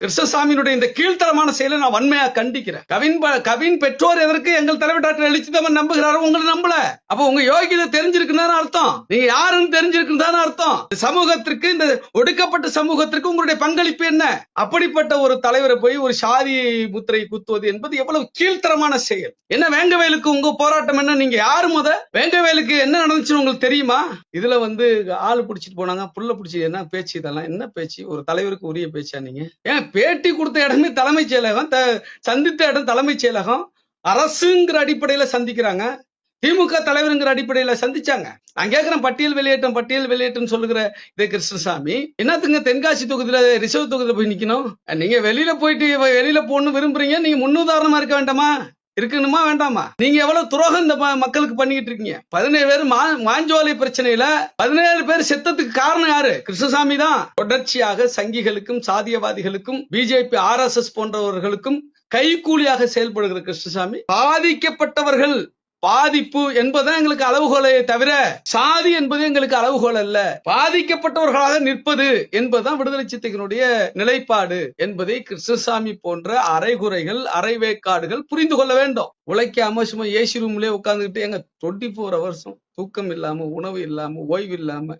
கிருஷ்ணசாமியினுடைய இந்த கீழ்த்தரமான செயலை நான் வன்மையா கண்டிக்கிறேன். கவின் பெற்றோர் எதற்கு எங்கள் தலைவர் டாக்டர் எழுச்சிதமன் நம்புகிறாரோ உங்களை நம்பல. அப்ப உங்க யோகியதை தெரிஞ்சிருக்குன்னு அர்த்தம், நீங்க யாருன்னு தெரிஞ்சிருக்குன்னு அர்த்தம். சமூகத்திற்கு, இந்த ஒடுக்கப்பட்ட சமூகத்திற்கு உங்களுடைய பங்களிப்பு என்ன? அப்படிப்பட்ட ஒரு தலைவரை போய் ஒரு சாதி முத்திரை குத்துவது என்பது எவ்வளவு கீழ்த்தரமான செயல். என்ன வேங்கவேலுக்கு உங்க போராட்டம் என்ன? நீங்க யாரு? வேங்கவேலுக்கு என்ன நடந்துச்சுன்னு உங்களுக்கு தெரியுமா? இதுல ஆளு பிடிச்சிட்டு போனாங்க, புள்ள பிடிச்சி என்ன பேச்சு? இதெல்லாம் என்ன பேச்சு? ஒரு தலைவருக்கு உரிய பேச்சா? நீங்க ஏன் பேட்டி கொடுத்த இடமே தலைமைச் செயலகம், சந்தித்த இடம் தலைமைச் செயலகம், அரசுங்கிற அடிப்படையில சந்திக்கிறாங்க, திமுக தலைவருங்கிற அடிப்படையில சந்திச்சாங்க. நான் கேட்கிறேன், பட்டியல் வெளியேற்றம் சொல்லுகிற இதே கிருஷ்ணசாமி என்னத்துங்க தென்காசி தொகுதியில ரிசர்வ் தொகுதியில போய் நிக்கணும்? நீங்க வெளியில போகணும்னு விரும்புறீங்க, நீங்க முன்னுதாரணமா இருக்க வேண்டாமா? இருக்கணுமா வேண்டாமா? நீங்க எவ்வளவு துரோகம் இந்த மக்களுக்கு பண்ணிட்டு இருக்கீங்க. 17 பேர் மாஞ்சோலை பிரச்சனையில 17 பேர் செத்ததுக்கு காரணம் யாரு? கிருஷ்ணசாமி தான். தொடர்ச்சியாக சங்கிகளுக்கும் சாதியவாதிகளுக்கும் பிஜேபி RSS போன்றவர்களுக்கும் கைகூலியாக செயல்படுகிற கிருஷ்ணசாமி, பாதிக்கப்பட்டவர்கள் பாதிப்பு என்பதுதான் எங்களுக்கு அளவுகோலை தவிர சாதி என்பது எங்களுக்கு அளவுகோல் அல்ல. பாதிக்கப்பட்டவர்களாக நிற்பது என்பதுதான் விடுதலை சிறுத்தைகளுடைய நிலைப்பாடு என்பதை கிருஷ்ணசாமி போன்ற அரைகுறைகள், அரைவேக்காடுகள் புரிந்து கொள்ள வேண்டும். உழைக்காம சும்மா ஏசி ரூம்லயே உட்கார்ந்துகிட்டு எங்க 24 hours தூக்கம் இல்லாம, உணவு இல்லாம, ஓய்வு இல்லாம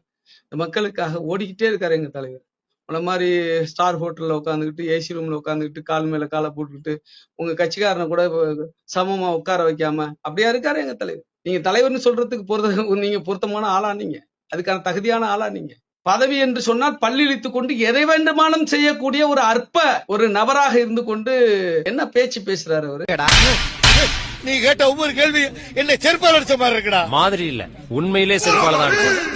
மக்களுக்காக ஓடிக்கிட்டே இருக்காரு எங்க தலைவர். உன மாதிரி ஸ்டார் ஹோட்டல்ல உட்காந்துக்கிட்டு, ஏசி ரூம்ல உட்காந்துக்கிட்டு, கால் மேல காலை போட்டுக்கிட்டு, உங்க கட்சிக்காரனை கூட சமமா உட்கார வைக்காம அப்படியா இருக்காரு எங்க தலைவர். நீங்க தலைவர்னு சொல்றதுக்கு நீங்க பொருத்தமான ஆளா? நீங்க அதுக்கான தகுதியான ஆளா? நீங்க பதவி என்று சொன்னால் பல்லிழித்துக் கொண்டு எதை வேண்டுமானம் செய்யக்கூடிய ஒரு அற்ப ஒரு நபராக இருந்து கொண்டு என்ன பேச்சு பேசுறாரு அவரு? நீ கேட்ட ஒவ்வொரு கேள்வி என்ன செருப்பால் அடிச்ச மாதிரி இருக்குடா. மாதிரி இல்ல, உண்மையிலே செருப்பால தான் அடிச்சது.